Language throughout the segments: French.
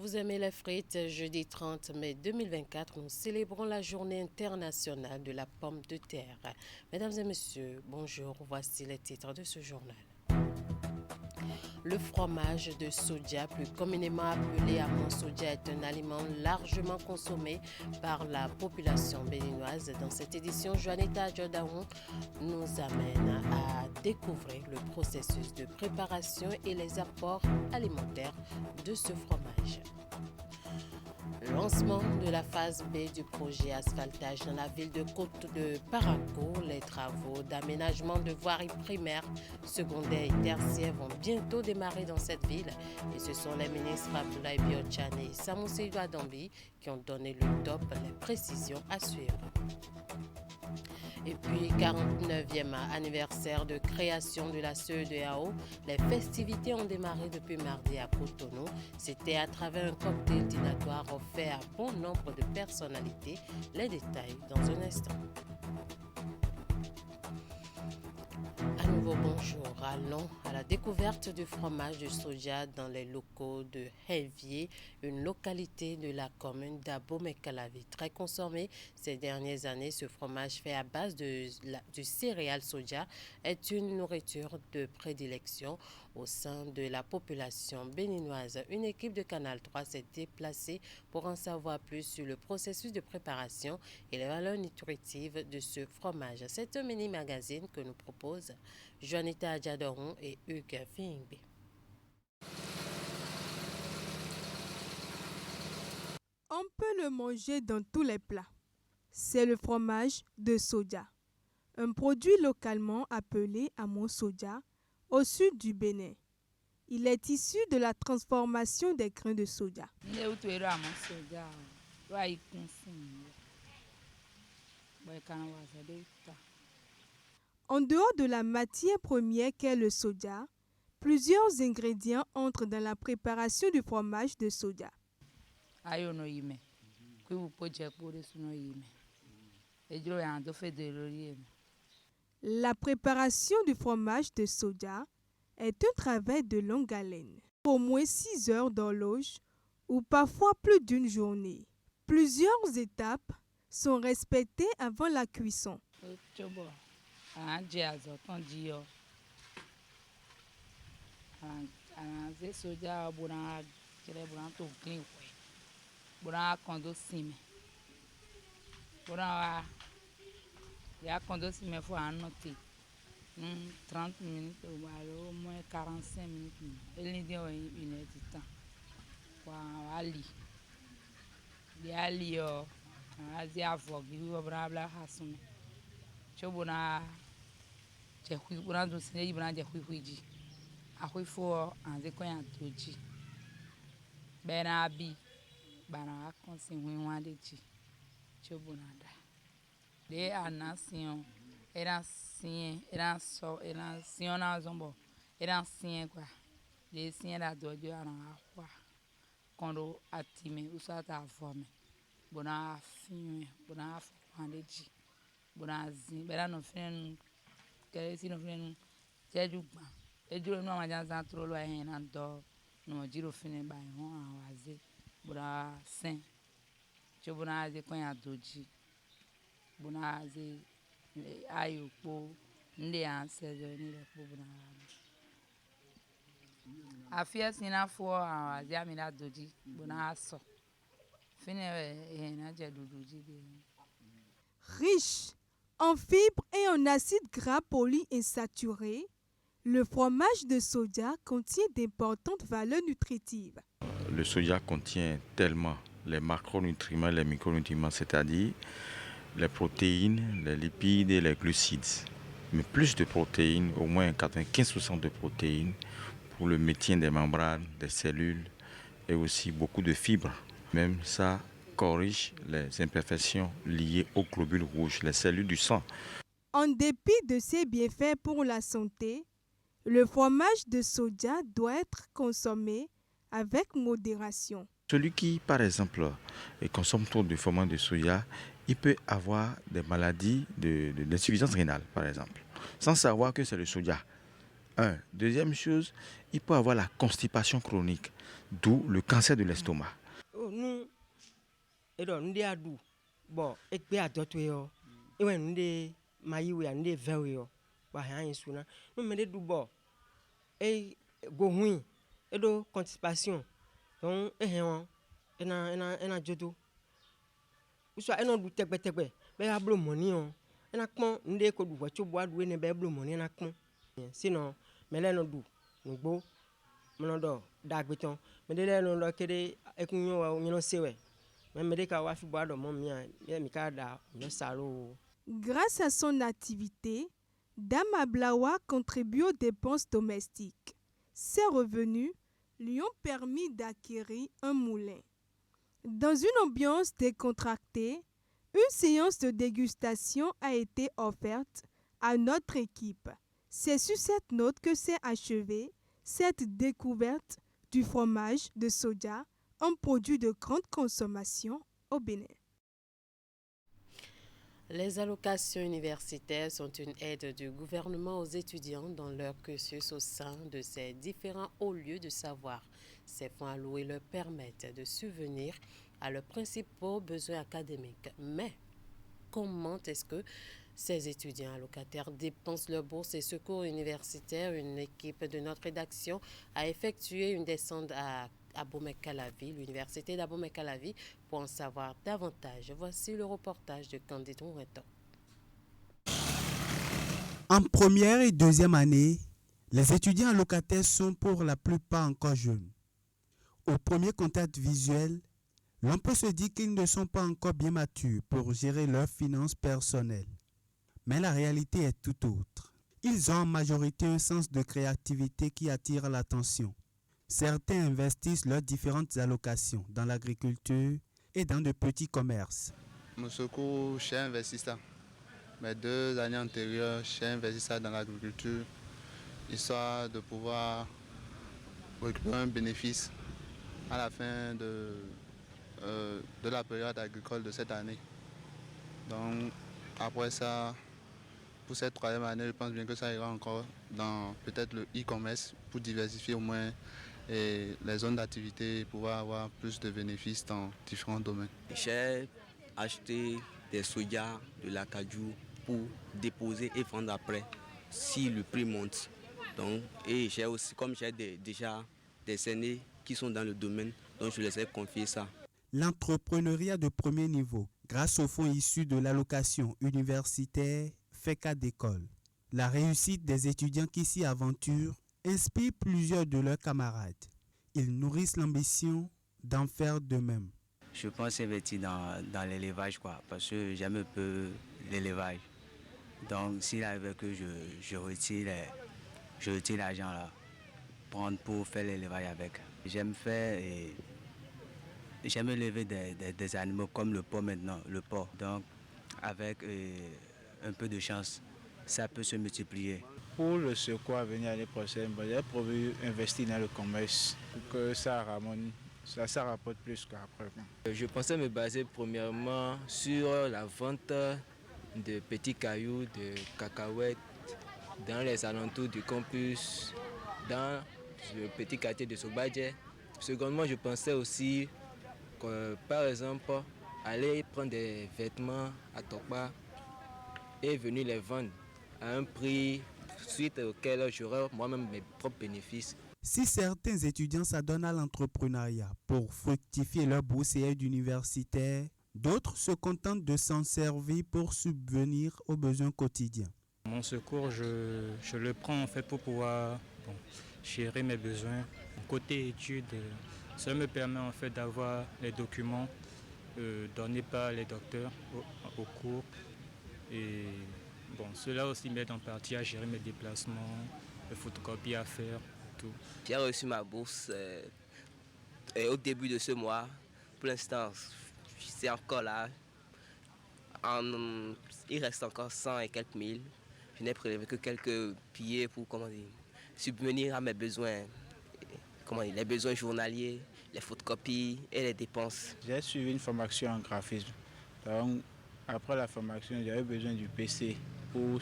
Vous aimez les frites? Jeudi 30 mai 2024, nous célébrons la journée internationale de la pomme de terre. Mesdames et messieurs, bonjour, voici les titres de ce journal. Le fromage de soja, plus communément appelé amont soja, est un aliment largement consommé par la population béninoise. Dans cette édition, Juanita Adjodaon nous amène à découvrir le processus de préparation et les apports alimentaires de ce fromage. Lancement de la phase B du projet asphaltage dans la ville de Côte de Paracourt. Les travaux d'aménagement de voiries primaires, secondaires et tertiaires vont bientôt démarrer dans cette ville. Et ce sont les ministres Abdoulaye Biotchane et Samou Seydou Adambi qui ont donné le top, les précisions à suivre. Et puis, 49e anniversaire de création de la CEDEAO. Les festivités ont démarré depuis mardi à Cotonou. C'était à travers un cocktail dînatoire offert à bon nombre de personnalités. Les détails dans un instant. À nouveau, bonjour. Allons à la découverte du fromage de soja dans les locaux de Helvier, une localité de la commune d'Abomey-Calavi. Très consommé ces dernières années, ce fromage fait à base du céréal soja est une nourriture de prédilection au sein de la population béninoise. Une équipe de Canal 3 s'est déplacée pour en savoir plus sur le processus de préparation et les valeurs nutritives de ce fromage. C'est un mini-magazine que nous proposent Juanita Adjodaon et Hugues Fingbe. On peut le manger dans tous les plats. C'est le fromage de soja, un produit localement appelé amont soja au sud du Bénin. Il est issu de la transformation des grains de soja. En dehors de la matière première qu'est le soja, plusieurs ingrédients entrent dans la préparation du fromage de soja. La préparation du fromage de soja est un travail de longue haleine, au moins 6 heures d'horloge ou parfois plus d'une journée. Plusieurs étapes sont respectées avant la cuisson. Il y a 30 minutes, au moins 45 minutes. Il y a une heure de temps. Ali. Il y a Ali, il y a Vogue, il y a Brabla Hassoum. Chobona, j'ai fui pour un dossier, il y a des fouilles. Après, faut un décoin doji. Benabi, Bana, conseil, un de chi. Chobonada. De a nation, era sion na zombo, era sien quoi. De sien la dojo ana quoi. Quando atime usata fome. Bona fin, bona fandeji. Bona zin, bera no fen, que si no fen, tejuba. Ejo no majan san trolo hen ando, no jiro fine ba ho awaze. Bona sen. Chobona ze konya doji. Bonaze ayupo nde ansejo ni le po bonaze afia sina fo awaze amina doji bonaso fine na je doji de. Riche en fibres et en acides gras polyinsaturés, le fromage de soja contient d'importantes valeurs nutritives. Le soja contient tellement les macronutriments et les micronutriments, c'est-à-dire les protéines, les lipides et les glucides. Mais plus de protéines, au moins 95% de protéines pour le maintien des membranes, des cellules et aussi beaucoup de fibres. Même ça corrige les imperfections liées aux globules rouges, les cellules du sang. En dépit de ses bienfaits pour la santé, le fromage de soja doit être consommé avec modération. Celui qui, par exemple, consomme trop de fromage de soja, il peut avoir des maladies d'insuffisance rénale, par exemple, sans savoir que c'est le soja. Un. Deuxième chose, il peut avoir la constipation chronique, d'où le cancer de l'estomac. Nous, et donc, nous avons bon, et puis à d'autres, et when nous maïwe, nous verrouillons, bah, rien est souvent. Nous mettons du bon, et goût, et de constipation. Donc, et na jodo. Ou soit, et non du tebe, mais à bleu money, et na comment, nous devons du voiture bois, du ne bleu money, na comment. Sinon, mais là, nous beau, mon dos, d'agbeton, mais là, nous l'avons créé, et nous c'est ouais. Grâce à son activité, Dame Blawa contribue aux dépenses domestiques. Ses revenus lui ont permis d'acquérir un moulin. Dans une ambiance décontractée, une séance de dégustation a été offerte à notre équipe. C'est sur cette note que s'est achevée cette découverte du fromage de soja, un produit de grande consommation au Bénin. Les allocations universitaires sont une aide du gouvernement aux étudiants dans leur cursus au sein de ces différents hauts lieux de savoir. Ces fonds alloués leur permettent de subvenir à leurs principaux besoins académiques. Mais comment est-ce que ces étudiants allocataires dépensent leurs bourses et secours universitaires? Une équipe de notre rédaction a effectué une descente à Abomey-Calavi, l'université d'Abomey-Calavi, pour en savoir davantage. Voici le reportage de Candide Ouretto. En première et deuxième année, les étudiants allocataires sont pour la plupart encore jeunes. Au premier contact visuel, l'on peut se dire qu'ils ne sont pas encore bien matures pour gérer leurs finances personnelles. Mais la réalité est tout autre. Ils ont en majorité un sens de créativité qui attire l'attention. Certains investissent leurs différentes allocations dans l'agriculture et dans de petits commerces. Mon secours, j'ai investi ça. Mes 2 années antérieures, j'ai investi ça dans l'agriculture, histoire de pouvoir récupérer un bénéfice à la fin de la période agricole de cette année. Donc, après ça, pour cette 3e année, je pense bien que ça ira encore dans peut-être le e-commerce pour diversifier au moins et les zones d'activité et pouvoir avoir plus de bénéfices dans différents domaines. J'ai acheté des soja, de l'acajou pour déposer et vendre après si le prix monte. Donc, et j'ai aussi, comme j'ai déjà des aînés qui sont dans le domaine, donc je les ai confié ça. L'entrepreneuriat de premier niveau, grâce aux fonds issus de l'allocation universitaire, fait cas d'école. La réussite des étudiants qui s'y aventurent inspire plusieurs de leurs camarades. Ils nourrissent l'ambition d'en faire de même. Je pense investir dans l'élevage, parce que j'aime un peu l'élevage. Donc s'il arrive que je retire l'argent là, prendre pour faire l'élevage avec. J'aime élever des animaux comme le porc maintenant, le porc. Donc avec un peu de chance, ça peut se multiplier. Pour le secours à venir l'année prochaine, j'ai prévu investir dans le commerce pour que ça rapporte plus qu'après. Je pensais me baser premièrement sur la vente de petits cailloux, de cacahuètes dans les alentours du campus, dans le petit quartier de Sobadje. Secondement, je pensais aussi que, par exemple, aller prendre des vêtements à Tokba et venir les vendre à un prix suite auquel j'aurai moi-même mes propres bénéfices. Si certains étudiants s'adonnent à l'entrepreneuriat pour fructifier leur bourse et aide universitaire, d'autres se contentent de s'en servir pour subvenir aux besoins quotidiens. Mon secours, je le prends en fait pour pouvoir gérer mes besoins. Côté études, ça me permet en fait d'avoir les documents donnés par les docteurs au cours. Et cela aussi m'aide en partie à gérer mes déplacements, les photocopies à faire, tout. J'ai reçu ma bourse au début de ce mois. Pour l'instant, c'est encore là. Il reste encore 100 et quelques mille. Je n'ai prélevé que quelques billets pour subvenir à mes besoins. Les besoins journaliers, les photocopies et les dépenses. J'ai suivi une formation en graphisme. Donc, après la formation, j'avais besoin du PC pour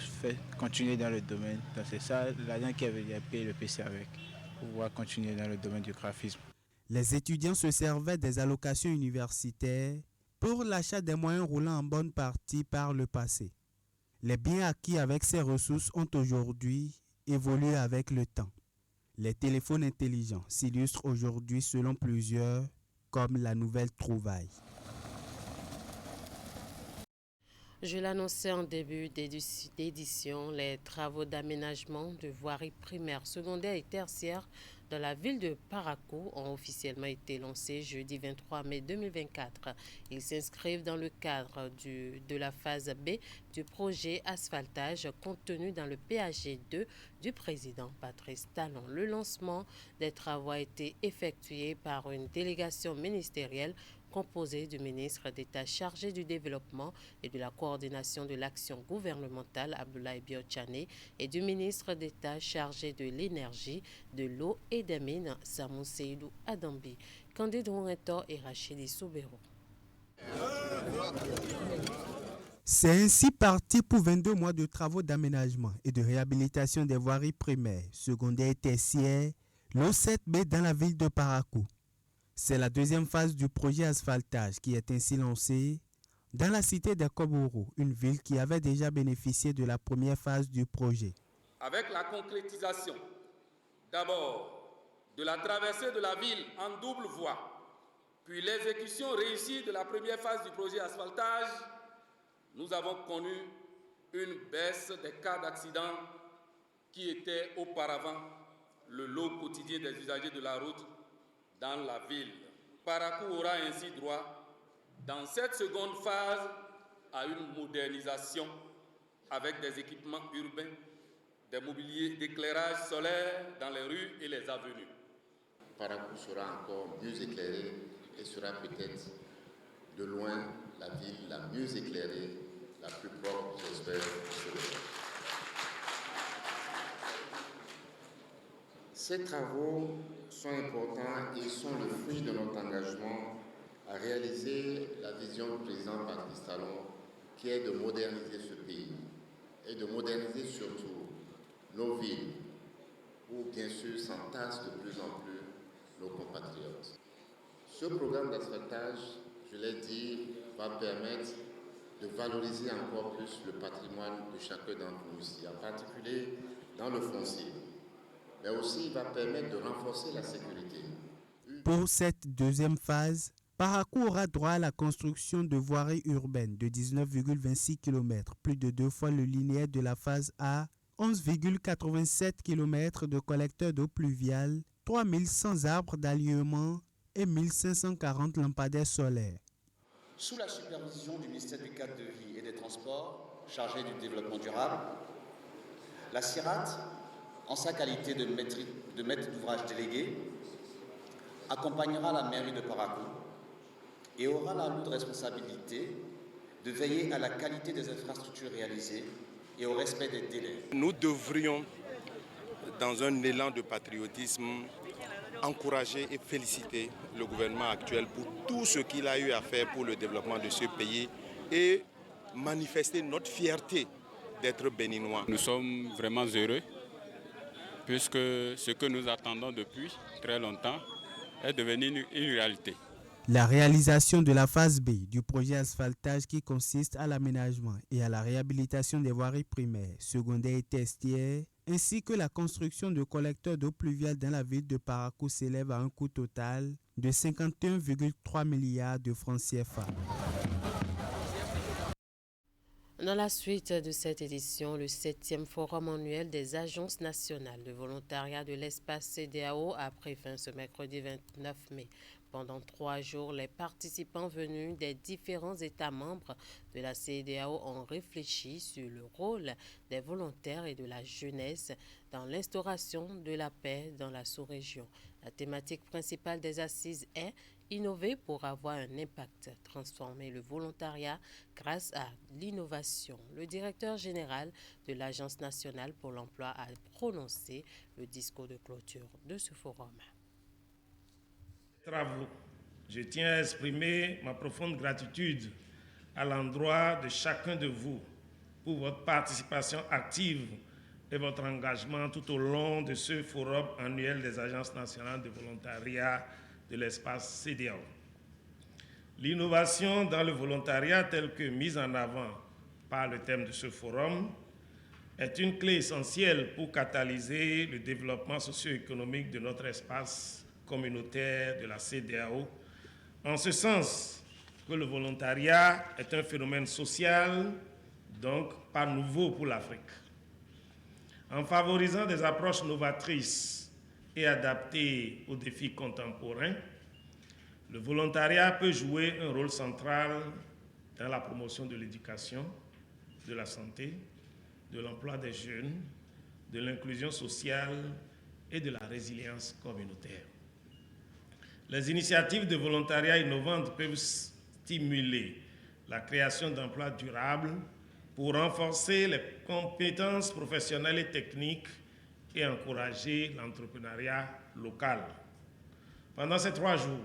continuer dans le domaine. Donc c'est ça l'argent qui avait payé le PC avec, pour pouvoir continuer dans le domaine du graphisme. Les étudiants se servaient des allocations universitaires pour l'achat des moyens roulants en bonne partie par le passé. Les biens acquis avec ces ressources ont aujourd'hui évolué avec le temps. Les téléphones intelligents s'illustrent aujourd'hui selon plusieurs comme la nouvelle trouvaille. Je l'annonçais en début d'édition, les travaux d'aménagement de voiries primaires, secondaires et tertiaires dans la ville de Parakou ont officiellement été lancés jeudi 23 mai 2024. Ils s'inscrivent dans le cadre de la phase B du projet asphaltage contenu dans le PAG 2 du président Patrice Talon. Le lancement des travaux a été effectué par une délégation ministérielle composé du ministre d'État chargé du développement et de la coordination de l'action gouvernementale, Abdoulaye Biotchane, et du ministre d'État chargé de l'énergie, de l'eau et des mines, Samou Seydou Adambi, Candide Rouretor et Rachidi Soubero. C'est ainsi parti pour 22 mois de travaux d'aménagement et de réhabilitation des voiries primaires, secondaires et tertiaires, l'O7B dans la ville de Parakou. C'est la deuxième phase du projet asphaltage qui est ainsi lancé dans la cité de Koboro, une ville qui avait déjà bénéficié de la première phase du projet. Avec la concrétisation, d'abord, de la traversée de la ville en double voie, puis l'exécution réussie de la première phase du projet asphaltage, nous avons connu une baisse des cas d'accidents qui étaient auparavant le lot quotidien des usagers de la route dans la ville. Parakou aura ainsi droit, dans cette seconde phase, à une modernisation avec des équipements urbains, des mobiliers d'éclairage solaire dans les rues et les avenues. Parakou sera encore mieux éclairée et sera peut-être de loin la ville la mieux éclairée, la plus propre, j'espère. Ces travaux sont importants et sont le fruit de notre engagement à réaliser la vision du président Patrice Talon, qui est de moderniser ce pays et de moderniser surtout nos villes, où bien sûr s'entassent de plus en plus nos compatriotes. Ce programme d'asphaltage, je l'ai dit, va permettre de valoriser encore plus le patrimoine de chacun d'entre nous ici, en particulier dans le foncier. Mais aussi il va permettre de renforcer la sécurité. Pour cette deuxième phase, Parakou aura droit à la construction de voiries urbaines de 19,26 km, plus de 2 fois le linéaire de la phase A, 11,87 km de collecteurs d'eau pluviale, 3100 arbres d'alignement et 1540 lampadaires solaires. Sous la supervision du ministère du cadre de vie et des Transports, chargé du développement durable, la CIRAT, en sa qualité de maître d'ouvrage délégué, accompagnera la mairie de Parakou et aura la lourde responsabilité de veiller à la qualité des infrastructures réalisées et au respect des délais. Nous devrions, dans un élan de patriotisme, encourager et féliciter le gouvernement actuel pour tout ce qu'il a eu à faire pour le développement de ce pays et manifester notre fierté d'être béninois. Nous sommes vraiment heureux puisque ce que nous attendons depuis très longtemps est devenu une réalité. La réalisation de la phase B du projet asphaltage qui consiste à l'aménagement et à la réhabilitation des voiries primaires, secondaires et tertiaires, ainsi que la construction de collecteurs d'eau pluviale dans la ville de Parakou s'élève à un coût total de 51,3 milliards de francs CFA. Dans la suite de cette édition, le 7e forum annuel des agences nationales de volontariat de l'espace CEDEAO a pris fin ce mercredi 29 mai. Pendant 3 jours, les participants venus des différents États membres de la CEDEAO ont réfléchi sur le rôle des volontaires et de la jeunesse dans l'instauration de la paix dans la sous-région. La thématique principale des assises est innover pour avoir un impact, transformer le volontariat grâce à l'innovation. Le directeur général de l'Agence nationale pour l'emploi a prononcé le discours de clôture de ce forum. Travaux. Je tiens à exprimer ma profonde gratitude à l'endroit de chacun de vous pour votre participation active et votre engagement tout au long de ce forum annuel des agences nationales de volontariat de l'espace CEDEAO. L'innovation dans le volontariat telle que mise en avant par le thème de ce forum est une clé essentielle pour catalyser le développement socio-économique de notre espace communautaire de la CEDEAO, en ce sens que le volontariat est un phénomène social, donc pas nouveau pour l'Afrique. En favorisant des approches novatrices et adaptées aux défis contemporains, le volontariat peut jouer un rôle central dans la promotion de l'éducation, de la santé, de l'emploi des jeunes, de l'inclusion sociale et de la résilience communautaire. Les initiatives de volontariat innovantes peuvent stimuler la création d'emplois durables pour renforcer les compétences professionnelles et techniques et encourager l'entrepreneuriat local. Pendant ces 3 jours,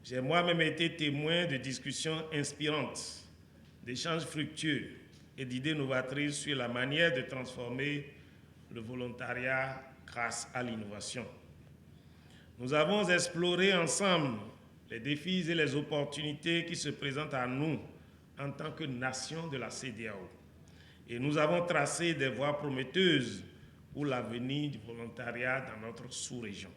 j'ai moi-même été témoin de discussions inspirantes, d'échanges fructueux et d'idées novatrices sur la manière de transformer le volontariat grâce à l'innovation. Nous avons exploré ensemble les défis et les opportunités qui se présentent à nous en tant que nation de la CEDEAO. Et nous avons tracé des voies prometteuses pour l'avenir du volontariat dans notre sous-région.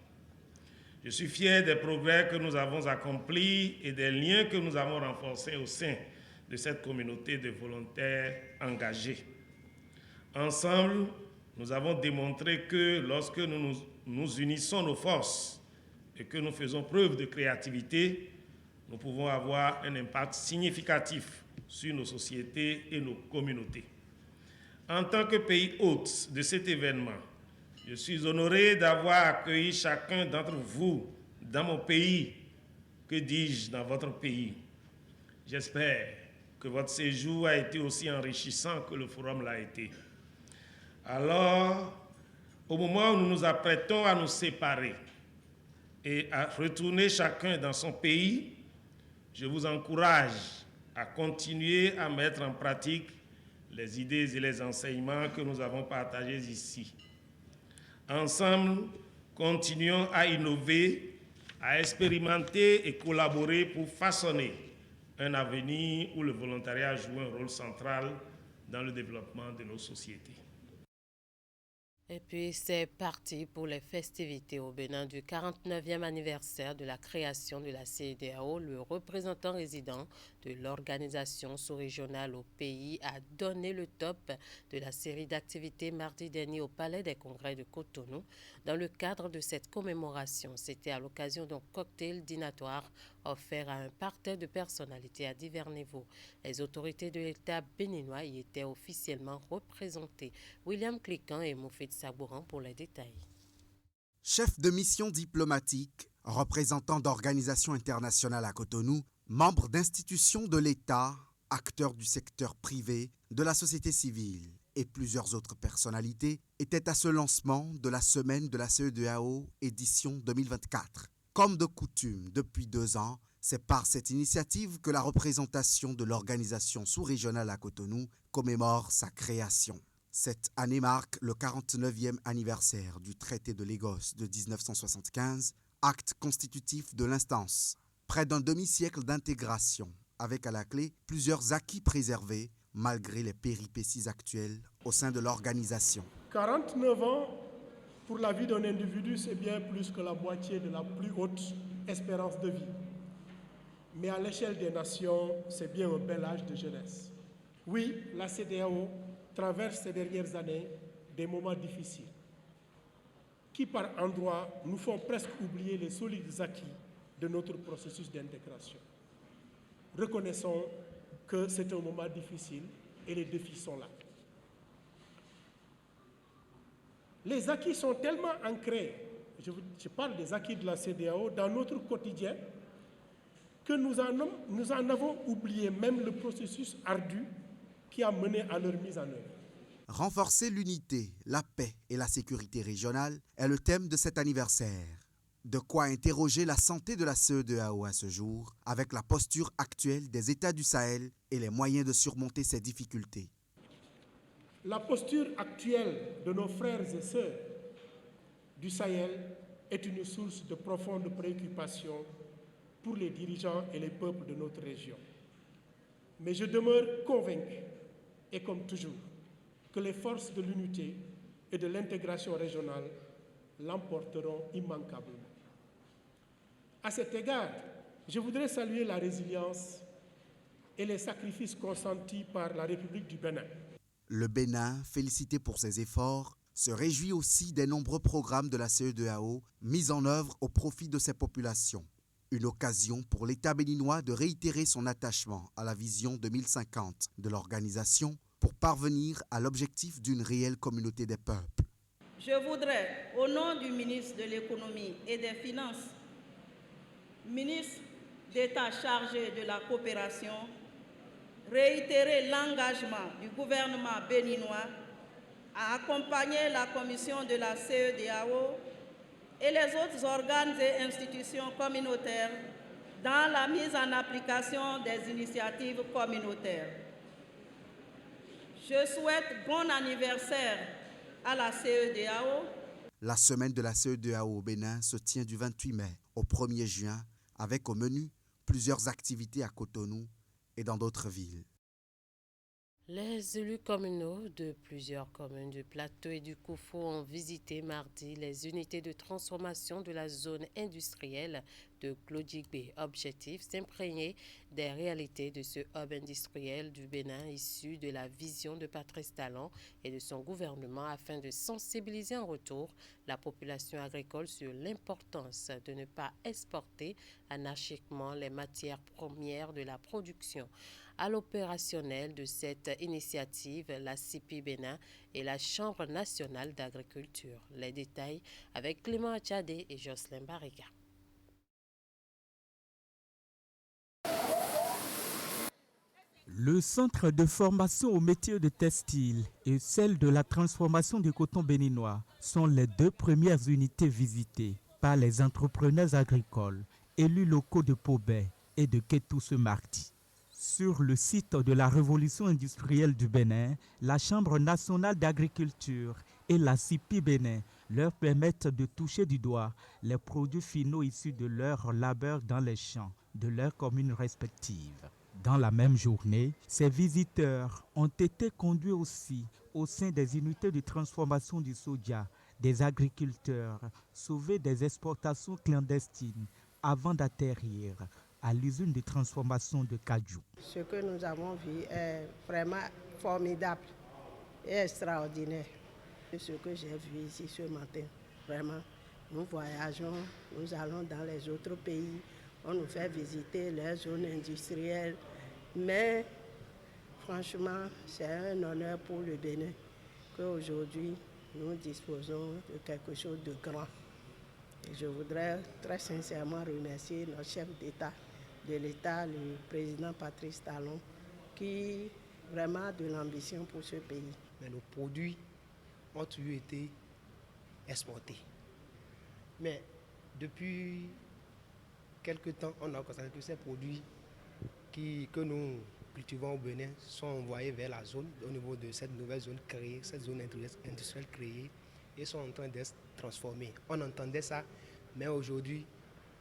Je suis fier des progrès que nous avons accomplis et des liens que nous avons renforcés au sein de cette communauté de volontaires engagés. Ensemble, nous avons démontré que lorsque nous unissons nos forces et que nous faisons preuve de créativité, nous pouvons avoir un impact significatif sur nos sociétés et nos communautés. En tant que pays hôte de cet événement, je suis honoré d'avoir accueilli chacun d'entre vous dans mon pays, que dis-je, dans votre pays. J'espère que votre séjour a été aussi enrichissant que le forum l'a été. Alors, au moment où nous nous apprêtons à nous séparer et à retourner chacun dans son pays, je vous encourage à continuer à mettre en pratique les idées et les enseignements que nous avons partagés ici. Ensemble, continuons à innover, à expérimenter et collaborer pour façonner un avenir où le volontariat joue un rôle central dans le développement de nos sociétés. Et puis, c'est parti pour les festivités au Bénin du 49e anniversaire de la création de la CEDEAO. Le représentant résident de l'organisation sous-régionale au pays a donné le top de la série d'activités mardi dernier au Palais des Congrès de Cotonou. Dans le cadre de cette commémoration, c'était à l'occasion d'un cocktail dînatoire offert à un parterre de personnalités à divers niveaux. Les autorités de l'État béninois y étaient officiellement représentées. William Cliquant et Moufid Sabouran pour les détails. Chef de mission diplomatique, représentant d'organisations internationales à Cotonou, membres d'institutions de l'État, acteurs du secteur privé, de la société civile et plusieurs autres personnalités étaient à ce lancement de la semaine de la CEDEAO édition 2024. Comme de coutume, depuis 2 ans, c'est par cette initiative que la représentation de l'organisation sous-régionale à Cotonou commémore sa création. Cette année marque le 49e anniversaire du traité de Lagos de 1975, acte constitutif de l'instance. Près d'un demi-siècle d'intégration, avec à la clé plusieurs acquis préservés malgré les péripéties actuelles au sein de l'organisation. 49 ans pour la vie d'un individu, c'est bien plus que la moitié de la plus haute espérance de vie. Mais à l'échelle des nations, c'est bien un bel âge de jeunesse. Oui, la CEDEAO traverse ces dernières années des moments difficiles qui, par endroits, nous font presque oublier les solides acquis de notre processus d'intégration. Reconnaissons que c'est un moment difficile et les défis sont là. Les acquis sont tellement ancrés, je parle des acquis de la CEDEAO, dans notre quotidien, que nous en avons oublié même le processus ardu qui a mené à leur mise en œuvre. Renforcer l'unité, la paix et la sécurité régionale est le thème de cet anniversaire. De quoi interroger la santé de la CEDEAO à ce jour, avec la posture actuelle des États du Sahel et les moyens de surmonter ces difficultés. La posture actuelle de nos frères et sœurs du Sahel est une source de profonde préoccupation pour les dirigeants et les peuples de notre région. Mais je demeure convaincu, et comme toujours, que les forces de l'unité et de l'intégration régionale l'emporteront immanquablement. À cet égard, je voudrais saluer la résilience et les sacrifices consentis par la République du Bénin. Le Bénin, félicité pour ses efforts, se réjouit aussi des nombreux programmes de la CEDEAO mis en œuvre au profit de ses populations. Une occasion pour l'État béninois de réitérer son attachement à la vision 2050 de l'organisation pour parvenir à l'objectif d'une réelle communauté des peuples. Je voudrais, au nom du ministre de l'Économie et des Finances, ministre d'État chargé de la coopération, réitérer l'engagement du gouvernement béninois à accompagner la commission de la CEDEAO et les autres organes et institutions communautaires dans la mise en application des initiatives communautaires. Je souhaite bon anniversaire à la CEDEAO. La semaine de la CEDEAO au Bénin se tient du 28 mai au 1er juin avec au menu plusieurs activités à Cotonou et dans d'autres villes. Les élus communaux de plusieurs communes du Plateau et du Koufou ont visité mardi les unités de transformation de la zone industrielle de Glodjigbe. Objectif, s'imprégner des réalités de ce hub industriel du Bénin issu de la vision de Patrice Talon et de son gouvernement afin de sensibiliser en retour la population agricole sur l'importance de ne pas exporter anarchiquement les matières premières de la production. À l'opérationnel de cette initiative, la CIPI Bénin et la Chambre nationale d'agriculture. Les détails avec Clément Achadé et Jocelyn Barriga. Le centre de formation au métier de textile et celle de la transformation du coton béninois sont les deux premières unités visitées par les entrepreneurs agricoles, élus locaux de Pobé et de Kétou ce mardi. Sur le site de la Révolution industrielle du Bénin, la Chambre nationale d'agriculture et la CIPI Bénin leur permettent de toucher du doigt les produits finaux issus de leur labeur dans les champs de leurs communes respectives. Dans la même journée, ces visiteurs ont été conduits aussi au sein des unités de transformation du soja, des agriculteurs, sauvés des exportations clandestines avant d'atterrir à l'usine de transformation de Kajou. Ce que nous avons vu est vraiment formidable et extraordinaire. Ce que j'ai vu ici ce matin, vraiment, nous voyageons, nous allons dans les autres pays, on nous fait visiter les zones industrielles, mais franchement, c'est un honneur pour le Bénin qu'aujourd'hui nous disposons de quelque chose de grand. Et je voudrais très sincèrement remercier notre chef d'État, de l'État, le président Patrice Talon, qui vraiment a de l'ambition pour ce pays. Mais nos produits ont toujours été exportés. Mais depuis quelque temps, on a constaté que ces produits que nous cultivons au Bénin sont envoyés vers la zone, au niveau de cette nouvelle zone créée, cette zone industrielle créée, et sont en train d'être transformés. On entendait ça, mais aujourd'hui,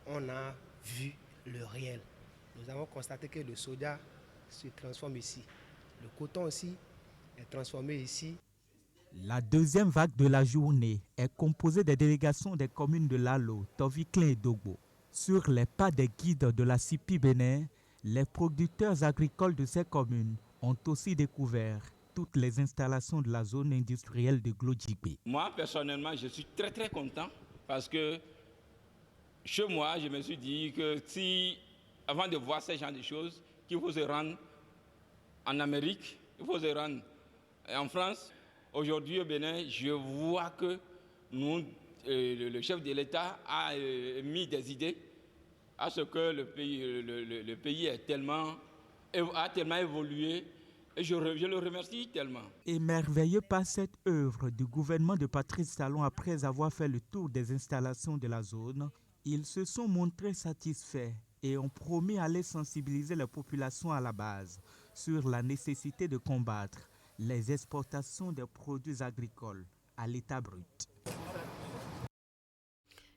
on a vu le réel. Nous avons constaté que le soja se transforme ici. Le coton aussi est transformé ici. La deuxième vague de la journée est composée des délégations des communes de Lalo, Toviklen et Dogbo. Sur les pas des guides de la CIPI Bénin, les producteurs agricoles de ces communes ont aussi découvert toutes les installations de la zone industrielle de Glodjigbe. Moi, personnellement, je suis très content parce que chez moi, je me suis dit que avant de voir ce genre de choses, qu'il faut se rendre en Amérique, il faut se rendre en France. Aujourd'hui au Bénin, je vois que le chef de l'État a mis des idées à ce que le pays a tellement évolué. Et je le remercie tellement. Émerveillés par cette œuvre du gouvernement de Patrice Talon après avoir fait le tour des installations de la zone, ils se sont montrés satisfaits et ont promis d'aller sensibiliser la population à la base sur la nécessité de combattre les exportations des produits agricoles à l'état brut.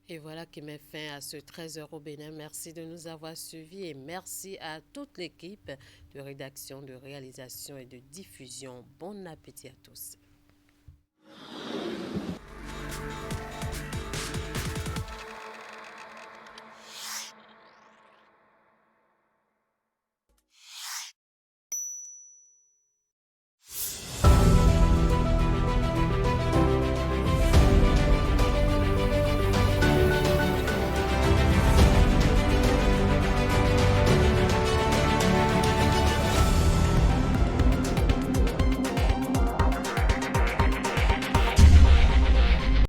Et voilà qui met fin à ce 13h au Bénin. Merci de nous avoir suivis et merci à toute l'équipe de rédaction, de réalisation et de diffusion. Bon appétit à tous.